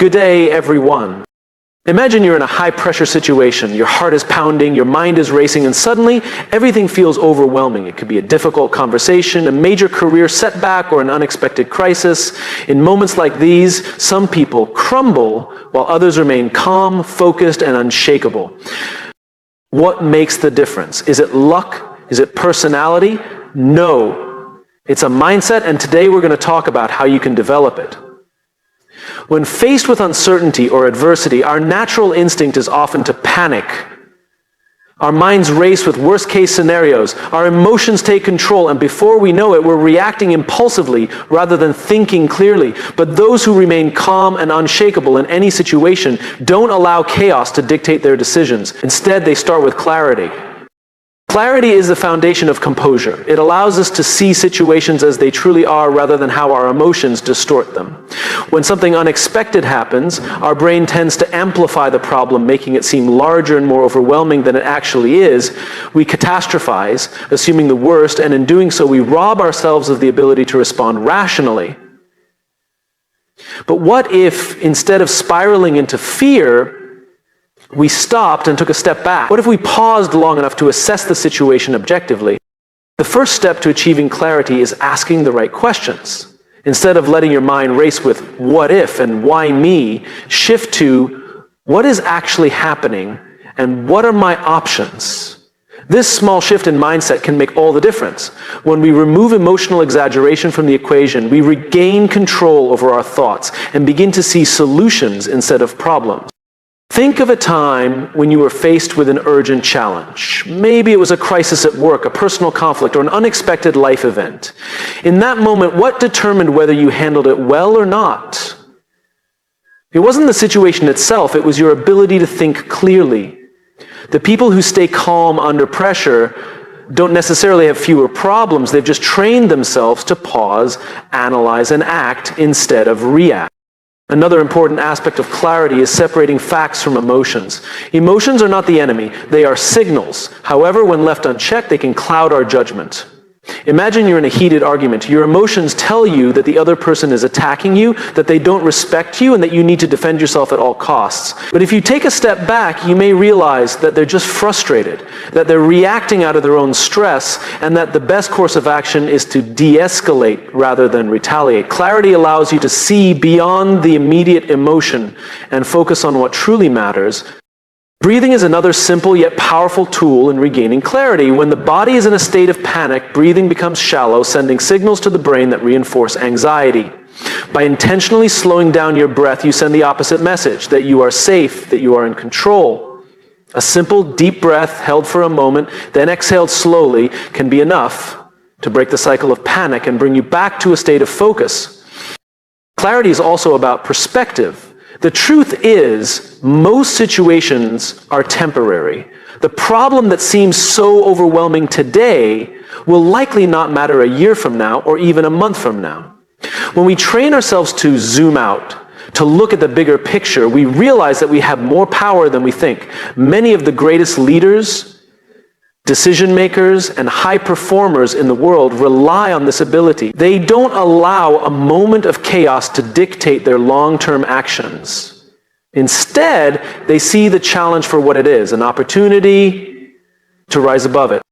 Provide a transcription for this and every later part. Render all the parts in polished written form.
Good day, everyone. Imagine you're in a high-pressure situation. Your heart is pounding, your mind is racing, and suddenly everything feels overwhelming. It could be a difficult conversation, a major career setback, or an unexpected crisis. In moments like these, some people crumble while others remain calm, focused, and unshakable. What makes the difference? Is it luck? Is it personality? No. It's a mindset, and today we're going to talk about how you can develop it. When faced with uncertainty or adversity, our natural instinct is often to panic. Our minds race with worst-case scenarios. Our emotions take control, and before we know it, we're reacting impulsively rather than thinking clearly. But those who remain calm and unshakable in any situation don't allow chaos to dictate their decisions. Instead, they start with clarity. Clarity is the foundation of composure. It allows us to see situations as they truly are rather than how our emotions distort them. When something unexpected happens, our brain tends to amplify the problem, making it seem larger and more overwhelming than it actually is. We catastrophize, assuming the worst, and in doing so, we rob ourselves of the ability to respond rationally. But what if, instead of spiraling into fear, we stopped and took a step back? What if we paused long enough to assess the situation objectively? The first step to achieving clarity is asking the right questions. Instead of letting your mind race with what if and why me, shift to what is actually happening and what are my options? This small shift in mindset can make all the difference. When we remove emotional exaggeration from the equation, we regain control over our thoughts and begin to see solutions instead of problems. Think of a time when you were faced with an urgent challenge. Maybe it was a crisis at work, a personal conflict, or an unexpected life event. In that moment, what determined whether you handled it well or not? It wasn't the situation itself, it was your ability to think clearly. The people who stay calm under pressure don't necessarily have fewer problems, they've just trained themselves to pause, analyze, and act instead of react. Another important aspect of clarity is separating facts from emotions. Emotions are not the enemy, they are signals. However, when left unchecked, they can cloud our judgment. Imagine you're in a heated argument. Your emotions tell you that the other person is attacking you, that they don't respect you, and that you need to defend yourself at all costs. But if you take a step back, you may realize that they're just frustrated, that they're reacting out of their own stress, and that the best course of action is to de-escalate rather than retaliate. Clarity allows you to see beyond the immediate emotion and focus on what truly matters. Breathing is another simple yet powerful tool in regaining clarity. When the body is in a state of panic, breathing becomes shallow, sending signals to the brain that reinforce anxiety. By intentionally slowing down your breath, you send the opposite message, that you are safe, that you are in control. A simple, deep breath held for a moment, then exhaled slowly, can be enough to break the cycle of panic and bring you back to a state of focus. Clarity is also about perspective. The truth is, most situations are temporary. The problem that seems so overwhelming today will likely not matter a year from now or even a month from now. When we train ourselves to zoom out, to look at the bigger picture, we realize that we have more power than we think. Many of the greatest leaders, decision makers, and high performers in the world rely on this ability. They don't allow a moment of chaos to dictate their long-term actions. Instead, they see the challenge for what it is, an opportunity to rise above it.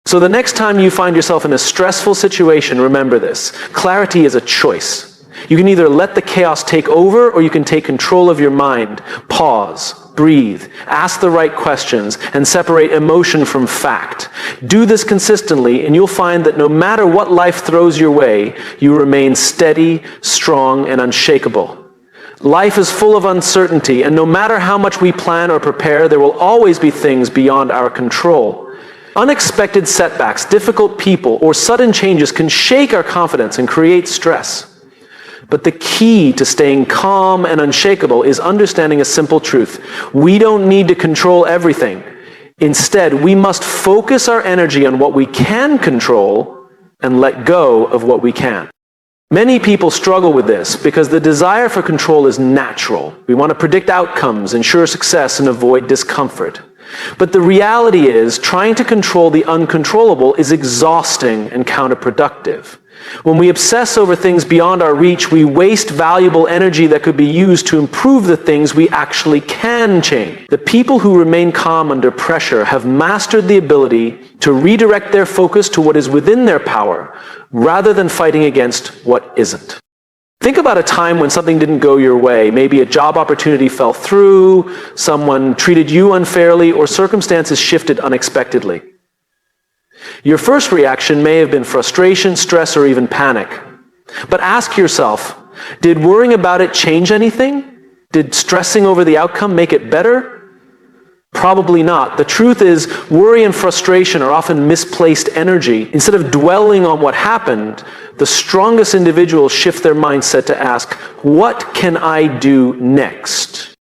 So the next time you find yourself in a stressful situation, remember this. Clarity is a choice. You can either let the chaos take over, or you can take control of your mind. Pause. Breathe, ask the right questions, and separate emotion from fact. Do this consistently, and you'll find that no matter what life throws your way, you remain steady, strong, and unshakable. Life is full of uncertainty, and no matter how much we plan or prepare, there will always be things beyond our control. Unexpected setbacks, difficult people, or sudden changes can shake our confidence and create stress. But the key to staying calm and unshakable is understanding a simple truth. We don't need to control everything. Instead, we must focus our energy on what we can control and let go of what we can't. Many people struggle with this because the desire for control is natural. We want to predict outcomes, ensure success, and avoid discomfort. But the reality is, trying to control the uncontrollable is exhausting and counterproductive. When we obsess over things beyond our reach, we waste valuable energy that could be used to improve the things we actually can change. The people who remain calm under pressure have mastered the ability to redirect their focus to what is within their power, rather than fighting against what isn't. Think about a time when something didn't go your way. Maybe a job opportunity fell through, someone treated you unfairly, or circumstances shifted unexpectedly. Your first reaction may have been frustration, stress, or even panic. But ask yourself, did worrying about it change anything? Did stressing over the outcome make it better? Probably not. The truth is, worry and frustration are often misplaced energy. Instead of dwelling on what happened, the strongest individuals shift their mindset to ask, what can I do next?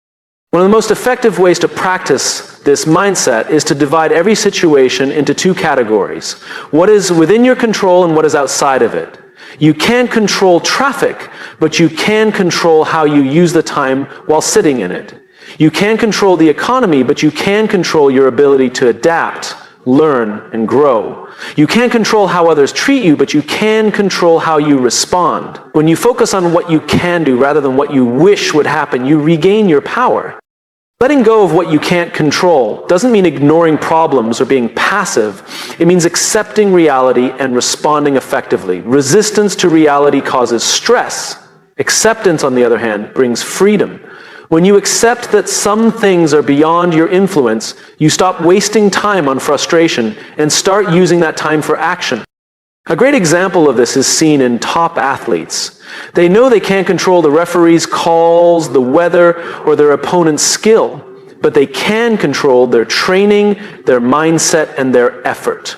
One of the most effective ways to practice this mindset is to divide every situation into two categories. What is within your control and what is outside of it. You can't control traffic, but you can control how you use the time while sitting in it. You can't control the economy, but you can control your ability to adapt, learn, and grow. You can't control how others treat you, but you can control how you respond. When you focus on what you can do rather than what you wish would happen, you regain your power. Letting go of what you can't control doesn't mean ignoring problems or being passive. It means accepting reality and responding effectively. Resistance to reality causes stress. Acceptance, on the other hand, brings freedom. When you accept that some things are beyond your influence, you stop wasting time on frustration and start using that time for action. A great example of this is seen in top athletes. They know they can't control the referee's calls, the weather, or their opponent's skill, but they can control their training, their mindset, and their effort.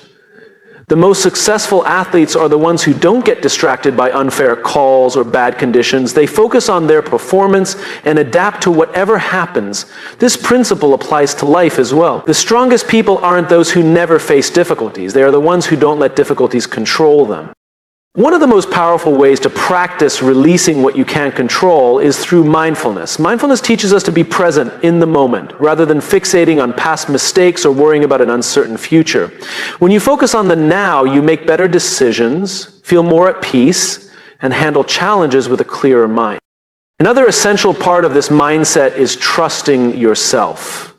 The most successful athletes are the ones who don't get distracted by unfair calls or bad conditions. They focus on their performance and adapt to whatever happens. This principle applies to life as well. The strongest people aren't those who never face difficulties. They are the ones who don't let difficulties control them. One of the most powerful ways to practice releasing what you can't control is through mindfulness. Mindfulness teaches us to be present in the moment, rather than fixating on past mistakes or worrying about an uncertain future. When you focus on the now, you make better decisions, feel more at peace, and handle challenges with a clearer mind. Another essential part of this mindset is trusting yourself.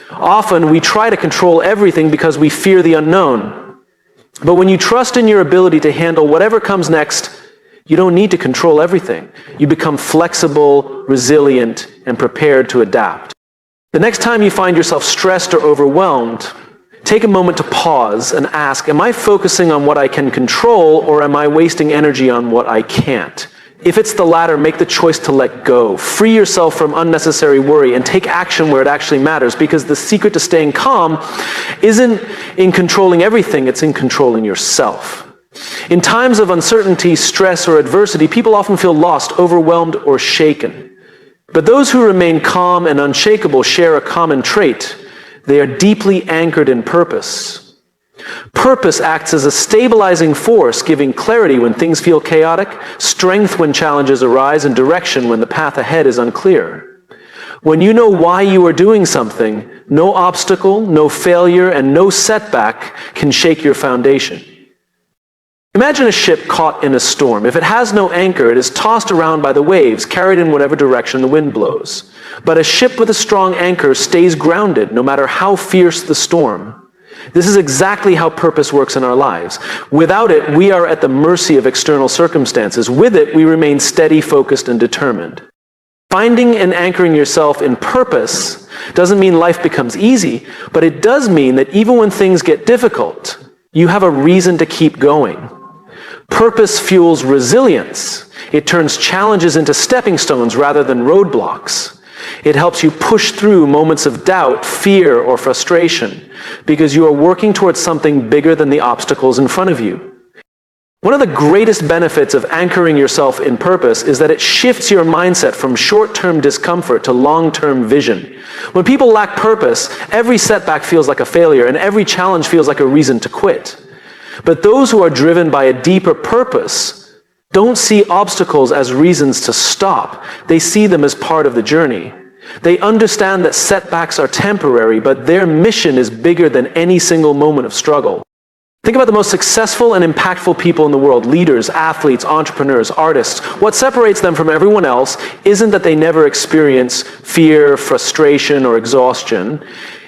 Often, we try to control everything because we fear the unknown. But when you trust in your ability to handle whatever comes next, you don't need to control everything. You become flexible, resilient, and prepared to adapt. The next time you find yourself stressed or overwhelmed, take a moment to pause and ask, am I focusing on what I can control, or am I wasting energy on what I can't? If it's the latter, make the choice to let go. Free yourself from unnecessary worry and take action where it actually matters, because the secret to staying calm isn't in controlling everything, it's in controlling yourself. In times of uncertainty, stress, or adversity, people often feel lost, overwhelmed, or shaken. But those who remain calm and unshakable share a common trait. They are deeply anchored in purpose. Purpose acts as a stabilizing force, giving clarity when things feel chaotic, strength when challenges arise, and direction when the path ahead is unclear. When you know why you are doing something, no obstacle, no failure, and no setback can shake your foundation. Imagine a ship caught in a storm. If it has no anchor, it is tossed around by the waves, carried in whatever direction the wind blows. But a ship with a strong anchor stays grounded, no matter how fierce the storm. This is exactly how purpose works in our lives. Without it, we are at the mercy of external circumstances. With it, we remain steady, focused, and determined. Finding and anchoring yourself in purpose doesn't mean life becomes easy, but it does mean that even when things get difficult, you have a reason to keep going. Purpose fuels resilience. It turns challenges into stepping stones rather than roadblocks. It helps you push through moments of doubt, fear, or frustration, because you are working towards something bigger than the obstacles in front of you. One of the greatest benefits of anchoring yourself in purpose is that it shifts your mindset from short-term discomfort to long-term vision. When people lack purpose, every setback feels like a failure, and every challenge feels like a reason to quit. But those who are driven by a deeper purpose don't see obstacles as reasons to stop. They see them as part of the journey. They understand that setbacks are temporary, but their mission is bigger than any single moment of struggle. Think about the most successful and impactful people in the world, leaders, athletes, entrepreneurs, artists. What separates them from everyone else isn't that they never experience fear, frustration, or exhaustion.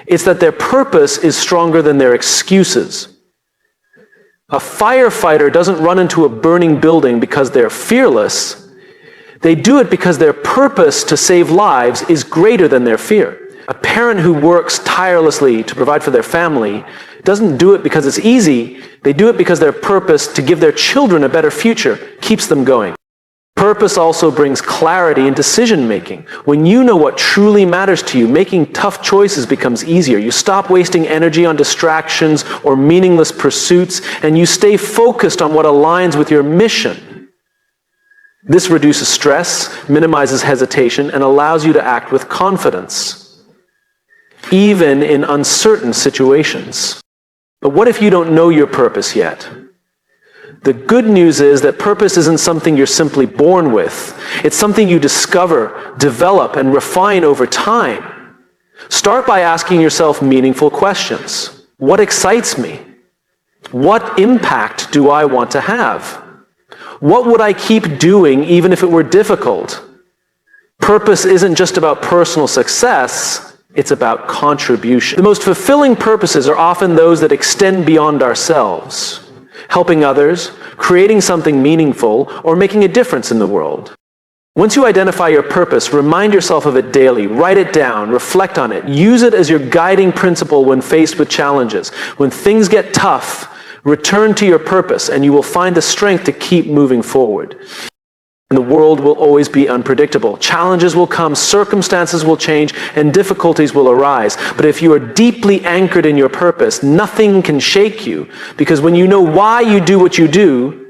It's that their purpose is stronger than their excuses. A firefighter doesn't run into a burning building because they're fearless. They do it because their purpose to save lives is greater than their fear. A parent who works tirelessly to provide for their family doesn't do it because it's easy. They do it because their purpose to give their children a better future keeps them going. Purpose also brings clarity in decision-making. When you know what truly matters to you, making tough choices becomes easier. You stop wasting energy on distractions or meaningless pursuits, and you stay focused on what aligns with your mission. This reduces stress, minimizes hesitation, and allows you to act with confidence, even in uncertain situations. But what if you don't know your purpose yet? The good news is that purpose isn't something you're simply born with. It's something you discover, develop, and refine over time. Start by asking yourself meaningful questions. What excites me? What impact do I want to have? What would I keep doing even if it were difficult? Purpose isn't just about personal success. It's about contribution. The most fulfilling purposes are often those that extend beyond ourselves, helping others, creating something meaningful, or making a difference in the world. Once you identify your purpose, remind yourself of it daily, write it down, reflect on it, use it as your guiding principle when faced with challenges. When things get tough, return to your purpose and you will find the strength to keep moving forward. And the world will always be unpredictable. Challenges will come, circumstances will change, and difficulties will arise. But if you are deeply anchored in your purpose, nothing can shake you. Because when you know why you do what you do,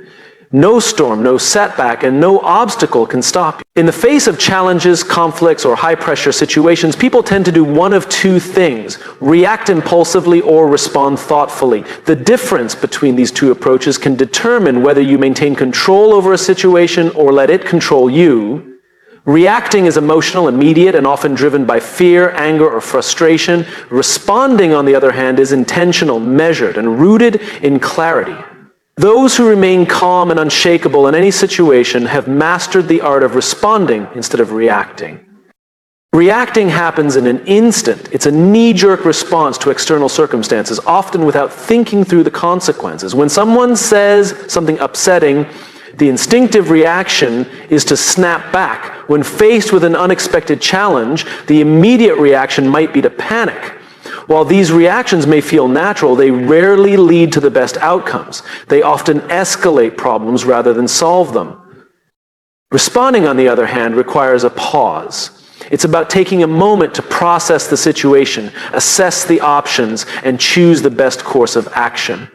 no storm, no setback, and no obstacle can stop you. In the face of challenges, conflicts, or high-pressure situations, people tend to do one of two things: react impulsively or respond thoughtfully. The difference between these two approaches can determine whether you maintain control over a situation or let it control you. Reacting is emotional, immediate, and often driven by fear, anger, or frustration. Responding, on the other hand, is intentional, measured, and rooted in clarity. Those who remain calm and unshakable in any situation have mastered the art of responding instead of reacting. Reacting happens in an instant. It's a knee-jerk response to external circumstances, often without thinking through the consequences. When someone says something upsetting, the instinctive reaction is to snap back. When faced with an unexpected challenge, the immediate reaction might be to panic. While these reactions may feel natural, they rarely lead to the best outcomes. They often escalate problems rather than solve them. Responding, on the other hand, requires a pause. It's about taking a moment to process the situation, assess the options, and choose the best course of action.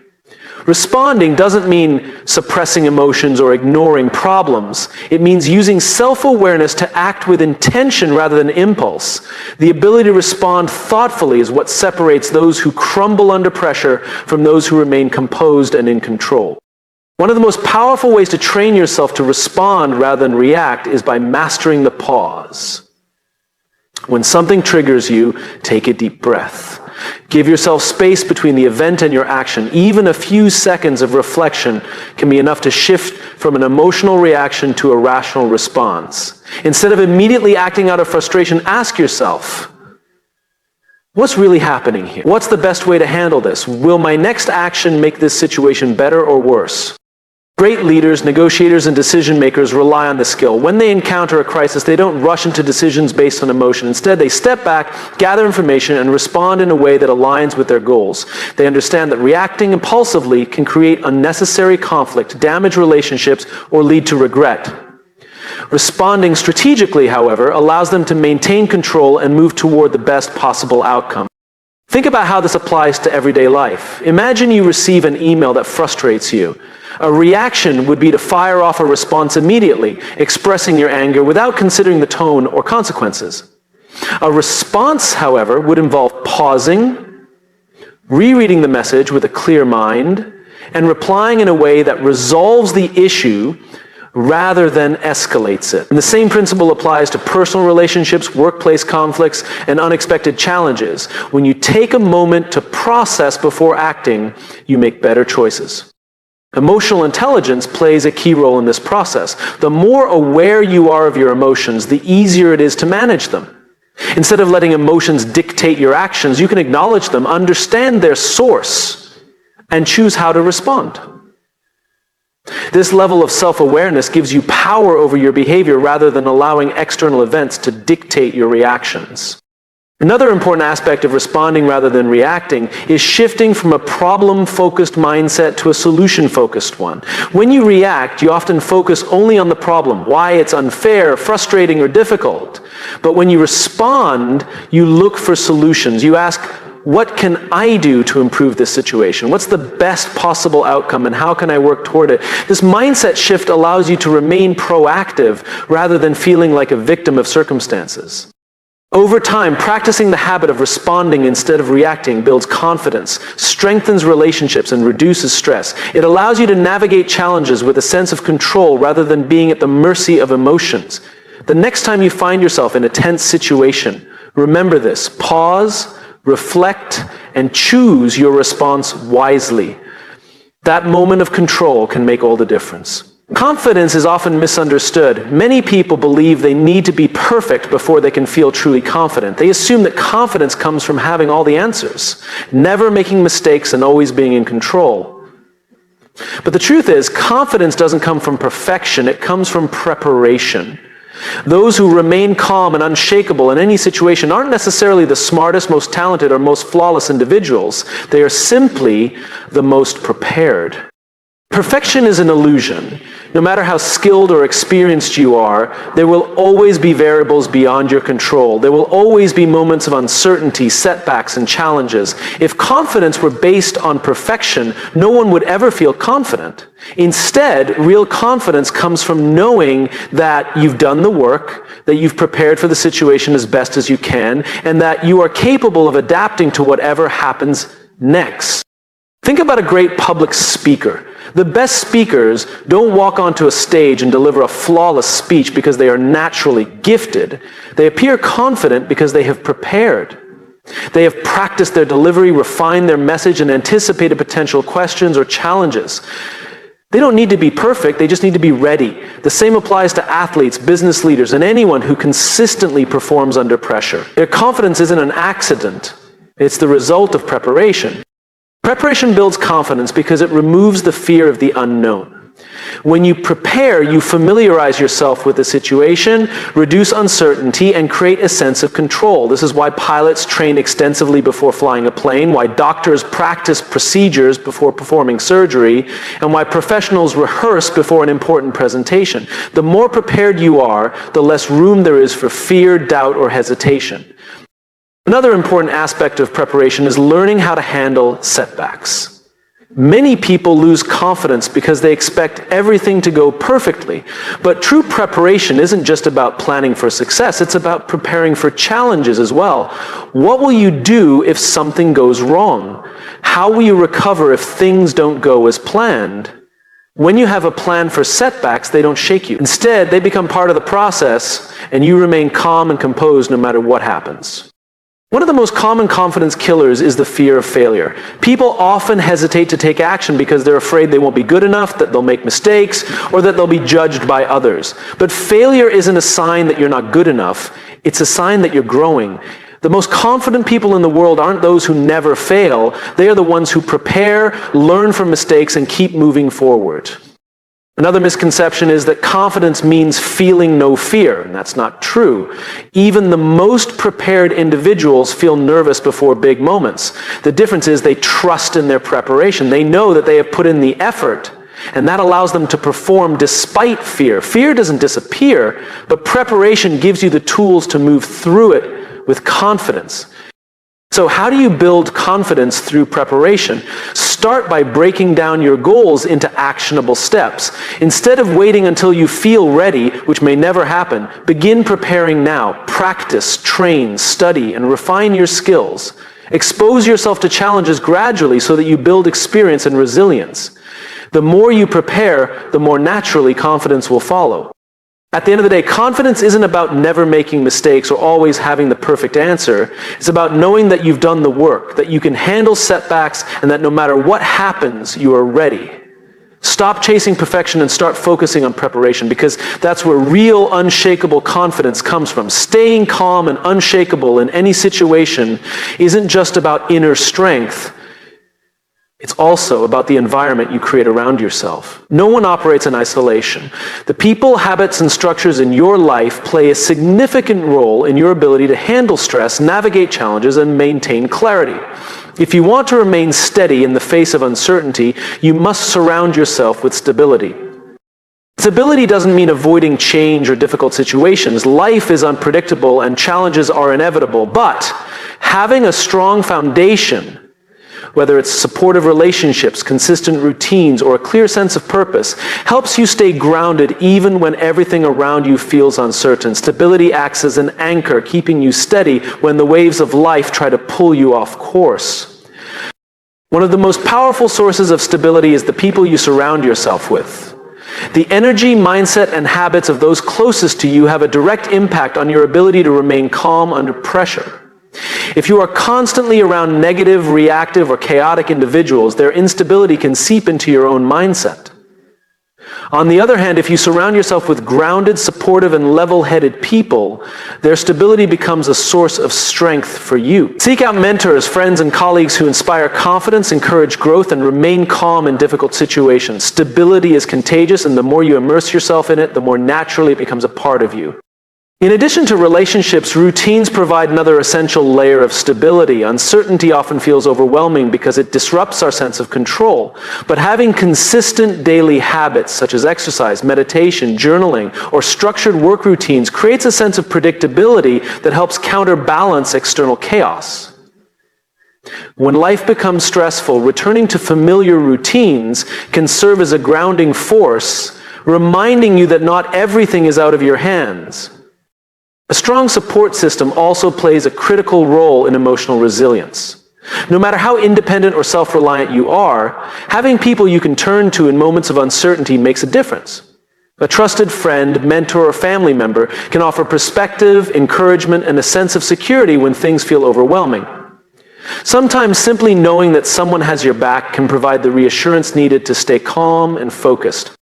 Responding doesn't mean suppressing emotions or ignoring problems. It means using self-awareness to act with intention rather than impulse. The ability to respond thoughtfully is what separates those who crumble under pressure from those who remain composed and in control. One of the most powerful ways to train yourself to respond rather than react is by mastering the pause. When something triggers you, take a deep breath. Give yourself space between the event and your action. Even a few seconds of reflection can be enough to shift from an emotional reaction to a rational response. Instead of immediately acting out of frustration, ask yourself, what's really happening here? What's the best way to handle this? Will my next action make this situation better or worse? Great leaders, negotiators, and decision makers rely on this skill. When they encounter a crisis, they don't rush into decisions based on emotion. Instead, they step back, gather information, and respond in a way that aligns with their goals. They understand that reacting impulsively can create unnecessary conflict, damage relationships, or lead to regret. Responding strategically, however, allows them to maintain control and move toward the best possible outcome. Think about how this applies to everyday life. Imagine you receive an email that frustrates you. A reaction would be to fire off a response immediately, expressing your anger without considering the tone or consequences. A response, however, would involve pausing, rereading the message with a clear mind, and replying in a way that resolves the issue rather than escalates it. And the same principle applies to personal relationships, workplace conflicts, and unexpected challenges. When you take a moment to process before acting, you make better choices. Emotional intelligence plays a key role in this process. The more aware you are of your emotions, the easier it is to manage them. Instead of letting emotions dictate your actions, you can acknowledge them, understand their source, and choose how to respond. This level of self-awareness gives you power over your behavior rather than allowing external events to dictate your reactions. Another important aspect of responding rather than reacting is shifting from a problem-focused mindset to a solution-focused one. When you react, you often focus only on the problem, why it's unfair, frustrating, or difficult. But when you respond, you look for solutions. You ask, what can I do to improve this situation? What's the best possible outcome, and how can I work toward it? This mindset shift allows you to remain proactive rather than feeling like a victim of circumstances. Over time, practicing the habit of responding instead of reacting builds confidence, strengthens relationships, and reduces stress. It allows you to navigate challenges with a sense of control rather than being at the mercy of emotions. The next time you find yourself in a tense situation, remember this: pause, reflect, and choose your response wisely. That moment of control can make all the difference. Confidence is often misunderstood. Many people believe they need to be perfect before they can feel truly confident. They assume that confidence comes from having all the answers, never making mistakes, and always being in control. But the truth is, confidence doesn't come from perfection, it comes from preparation. Those who remain calm and unshakable in any situation aren't necessarily the smartest, most talented, or most flawless individuals. They are simply the most prepared. Perfection is an illusion. No matter how skilled or experienced you are, there will always be variables beyond your control. There will always be moments of uncertainty, setbacks, and challenges. If confidence were based on perfection, no one would ever feel confident. Instead, real confidence comes from knowing that you've done the work, that you've prepared for the situation as best as you can, and that you are capable of adapting to whatever happens next. Think about a great public speaker. The best speakers don't walk onto a stage and deliver a flawless speech because they are naturally gifted. They appear confident because they have prepared. They have practiced their delivery, refined their message, and anticipated potential questions or challenges. They don't need to be perfect, they just need to be ready. The same applies to athletes, business leaders, and anyone who consistently performs under pressure. Their confidence isn't an accident, it's the result of preparation. Preparation builds confidence because it removes the fear of the unknown. When you prepare, you familiarize yourself with the situation, reduce uncertainty, and create a sense of control. This is why pilots train extensively before flying a plane, why doctors practice procedures before performing surgery, and why professionals rehearse before an important presentation. The more prepared you are, the less room there is for fear, doubt, or hesitation. Another important aspect of preparation is learning how to handle setbacks. Many people lose confidence because they expect everything to go perfectly. But true preparation isn't just about planning for success, it's about preparing for challenges as well. What will you do if something goes wrong? How will you recover if things don't go as planned? When you have a plan for setbacks, they don't shake you. Instead, they become part of the process, and you remain calm and composed no matter what happens. One of the most common confidence killers is the fear of failure. People often hesitate to take action because they're afraid they won't be good enough, that they'll make mistakes, or that they'll be judged by others. But failure isn't a sign that you're not good enough. It's a sign that you're growing. The most confident people in the world aren't those who never fail. They are the ones who prepare, learn from mistakes, and keep moving forward. Another misconception is that confidence means feeling no fear, and that's not true. Even the most prepared individuals feel nervous before big moments. The difference is they trust in their preparation. They know that they have put in the effort, and that allows them to perform despite fear. Fear doesn't disappear, but preparation gives you the tools to move through it with confidence. So how do you build confidence through preparation? Start by breaking down your goals into actionable steps. Instead of waiting until you feel ready, which may never happen, begin preparing now. Practice, train, study, and refine your skills. Expose yourself to challenges gradually so that you build experience and resilience. The more you prepare, the more naturally confidence will follow. At the end of the day, confidence isn't about never making mistakes or always having the perfect answer. It's about knowing that you've done the work, that you can handle setbacks, and that no matter what happens, you are ready. Stop chasing perfection and start focusing on preparation, because that's where real, unshakable confidence comes from. Staying calm and unshakable in any situation isn't just about inner strength. It's also about the environment you create around yourself. No one operates in isolation. The people, habits, and structures in your life play a significant role in your ability to handle stress, navigate challenges, and maintain clarity. If you want to remain steady in the face of uncertainty, you must surround yourself with stability. Stability doesn't mean avoiding change or difficult situations. Life is unpredictable and challenges are inevitable, but having a strong foundation, whether it's supportive relationships, consistent routines, or a clear sense of purpose, helps you stay grounded even when everything around you feels uncertain. Stability acts as an anchor, keeping you steady when the waves of life try to pull you off course. One of the most powerful sources of stability is the people you surround yourself with. The energy, mindset, and habits of those closest to you have a direct impact on your ability to remain calm under pressure. If you are constantly around negative, reactive, or chaotic individuals, their instability can seep into your own mindset. On the other hand, if you surround yourself with grounded, supportive, and level-headed people, their stability becomes a source of strength for you. Seek out mentors, friends, and colleagues who inspire confidence, encourage growth, and remain calm in difficult situations. Stability is contagious, and the more you immerse yourself in it, the more naturally it becomes a part of you. In addition to relationships, routines provide another essential layer of stability. Uncertainty often feels overwhelming because it disrupts our sense of control. But having consistent daily habits such as exercise, meditation, journaling, or structured work routines creates a sense of predictability that helps counterbalance external chaos. When life becomes stressful, returning to familiar routines can serve as a grounding force, reminding you that not everything is out of your hands. A strong support system also plays a critical role in emotional resilience. No matter how independent or self-reliant you are, having people you can turn to in moments of uncertainty makes a difference. A trusted friend, mentor, or family member can offer perspective, encouragement, and a sense of security when things feel overwhelming. Sometimes simply knowing that someone has your back can provide the reassurance needed to stay calm and focused.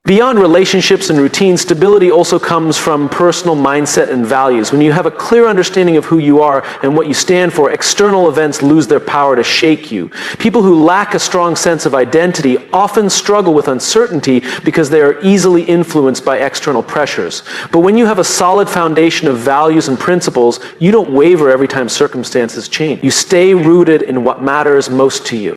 Beyond relationships and routines, stability also comes from personal mindset and values. When you have a clear understanding of who you are and what you stand for, external events lose their power to shake you. People who lack a strong sense of identity often struggle with uncertainty because they are easily influenced by external pressures. But when you have a solid foundation of values and principles, you don't waver every time circumstances change. You stay rooted in what matters most to you.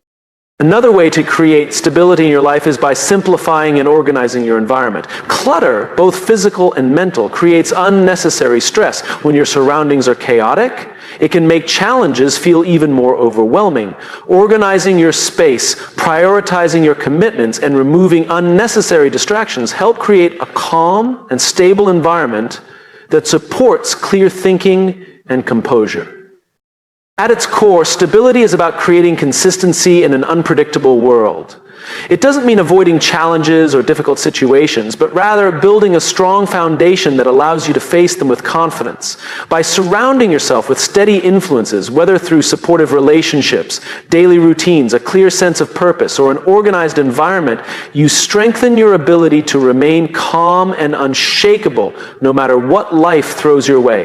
Another way to create stability in your life is by simplifying and organizing your environment. Clutter, both physical and mental, creates unnecessary stress. When your surroundings are chaotic, it can make challenges feel even more overwhelming. Organizing your space, prioritizing your commitments, and removing unnecessary distractions help create a calm and stable environment that supports clear thinking and composure. At its core, stability is about creating consistency in an unpredictable world. It doesn't mean avoiding challenges or difficult situations, but rather building a strong foundation that allows you to face them with confidence. By surrounding yourself with steady influences, whether through supportive relationships, daily routines, a clear sense of purpose, or an organized environment, you strengthen your ability to remain calm and unshakable no matter what life throws your way.